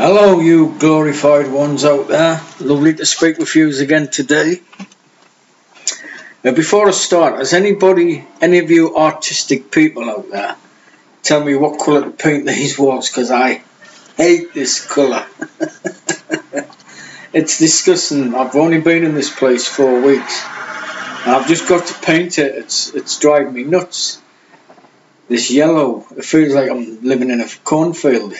Hello, you glorified ones out there. Lovely to speak with you again today. Now, before I start, any of you artistic people out there, tell me what colour to paint these walls, because I hate this colour. It's disgusting. I've only been in this place 4 weeks, and I've just got to paint it. It's driving me nuts. This yellow, it feels like I'm living in a cornfield.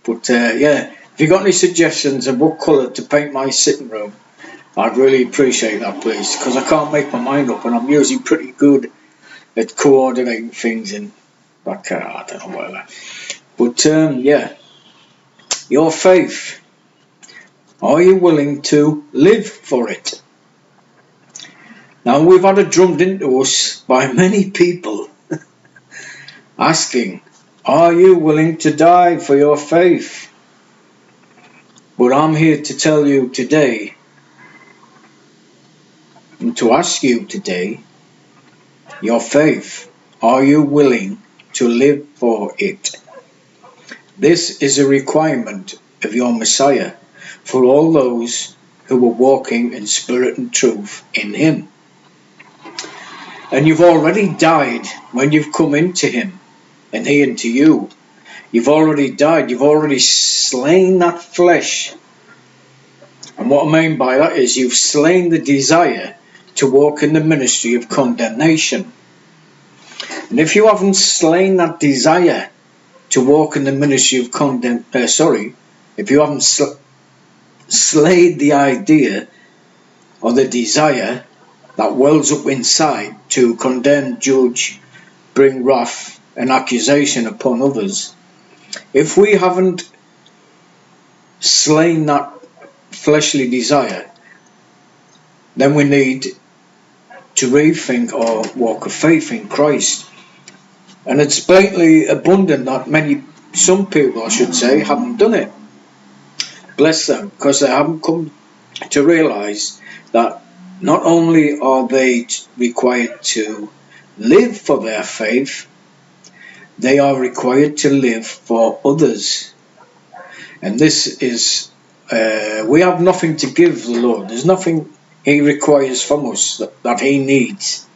But yeah, if you got any suggestions of what colour to paint my sitting room, I'd really appreciate that, please, because I can't make my mind up, and I'm usually pretty good at coordinating things and that kind of, I don't know, whatever. But yeah, your faith, are you willing to live for it? Now, we've had it drummed into us by many people asking, are you willing to die for your faith? But I'm here to tell you today, and to ask you today, your faith, are you willing to live for it? This is a requirement of your Messiah for all those who are walking in spirit and truth in Him. And you've already died when you've come into Him, and He into you. You've already died. You've already slain that flesh. And what I mean by that is you've slain the desire to walk in the ministry of condemnation. And if you haven't slain that desire to walk in the ministry of if you haven't slayed the idea or the desire that wells up inside to condemn, judge, bring wrath and accusation upon others, if we haven't slain that fleshly desire, then we need to rethink our walk of faith in Christ. And it's blatantly abundant that some people, I should say, haven't done it. Bless them, because they haven't come to realise that not only are they required to live for their faith, they are required to live for others. And this is, we have nothing to give the Lord. There's nothing He requires from us that He needs.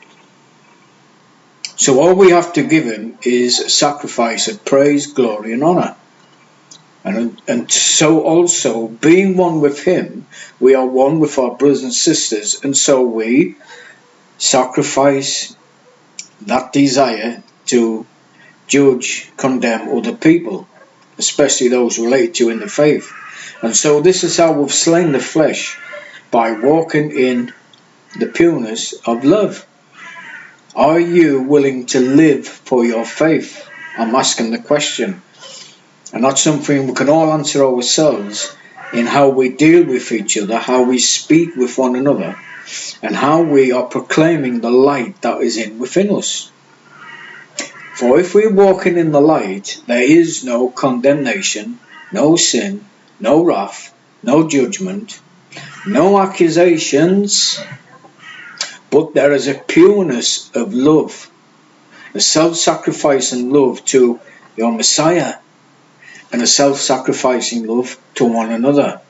So all we have to give Him is a sacrifice of praise, glory and honour. And so also, being one with Him, we are one with our brothers and sisters, and so we sacrifice that desire to judge, condemn other people, especially those related to in the faith. And so this is how we've slain the flesh, by walking in the pureness of love. Are you willing to live for your faith? I'm asking the question. And that's something we can all answer ourselves in how we deal with each other, how we speak with one another, and how we are proclaiming the light that is within us. For if we're walking in the light, there is no condemnation, no sin, no wrath, no judgment, no accusations, but there is a pureness of love, a self-sacrificing love to your Messiah, and a self-sacrificing love to one another.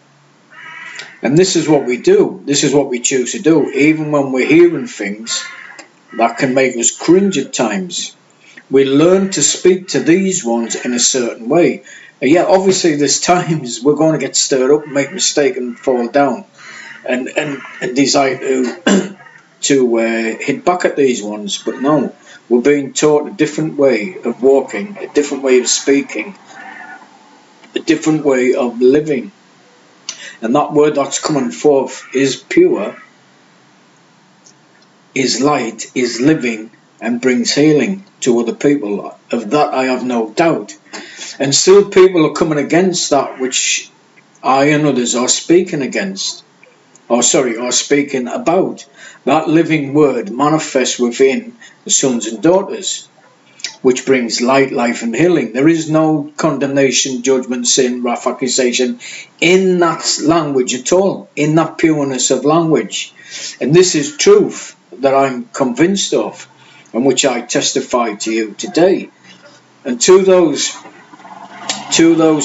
And this is what we do. This is what we choose to do, even when we're hearing things that can make us cringe at times. We learn to speak to these ones in a certain way. And yet, obviously, there's times we're going to get stirred up, make a mistake, and fall down, and desire to hit back at these ones. But no, we're being taught a different way of walking, a different way of speaking, a different way of living. And that word that's coming forth is pure, is light, is living, and brings healing to other people. Of that I have no doubt. And still people are coming against that which I and others are speaking against, are speaking about. That living word manifests within the sons and daughters, which brings light, life and healing. There is no condemnation, judgment, sin, wrath, accusation in that language at all, in that pureness of language. And this is truth that I'm convinced of, and which I testify to you today. And to those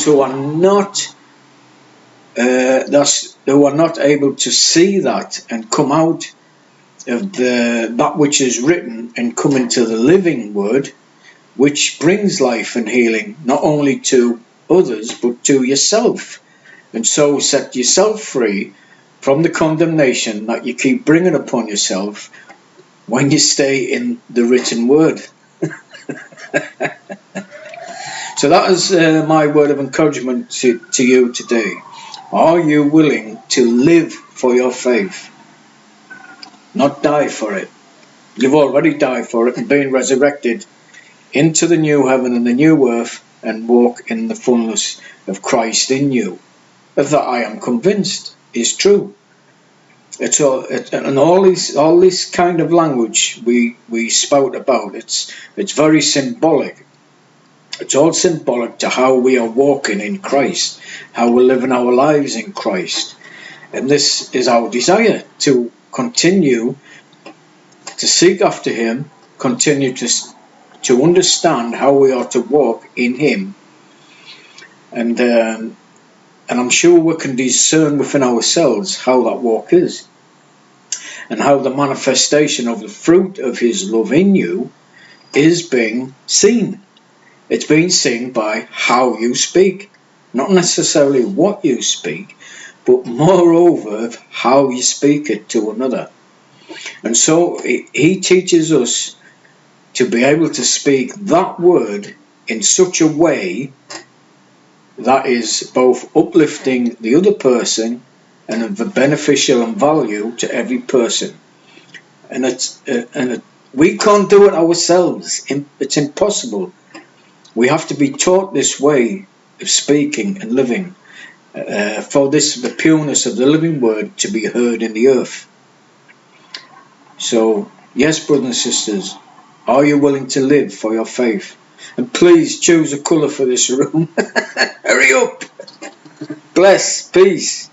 who are not who are not able to see that and come out of that which is written and come into the living word, which brings life and healing not only to others but to yourself, and so set yourself free from the condemnation that you keep bringing upon yourself when you stay in the written word. So that is my word of encouragement to you today. Are you willing to live for your faith? Not die for it. You've already died for it and been resurrected into the new heaven and the new earth and walk in the fullness of Christ in you. Of that I am convinced is true. And all this kind of language we spout about, it's very symbolic. It's all symbolic to how we are walking in Christ, how we're living our lives in Christ. And this is our desire, to continue to seek after him, continue to understand how we are to walk in him. And I'm sure we can discern within ourselves how that walk is, and how the manifestation of the fruit of his love in you is being seen. It's being seen by how you speak, not necessarily what you speak, but moreover how you speak it to another. And so he teaches us to be able to speak that word in such a way that is both uplifting the other person and of a beneficial and value to every person. And we can't do it ourselves. It's impossible. We have to be taught this way of speaking and living for the pureness of the living word to be heard in the earth. So, yes, brothers and sisters, are you willing to live for your faith? And please choose a colour for this room. Hurry up. Bless. Peace.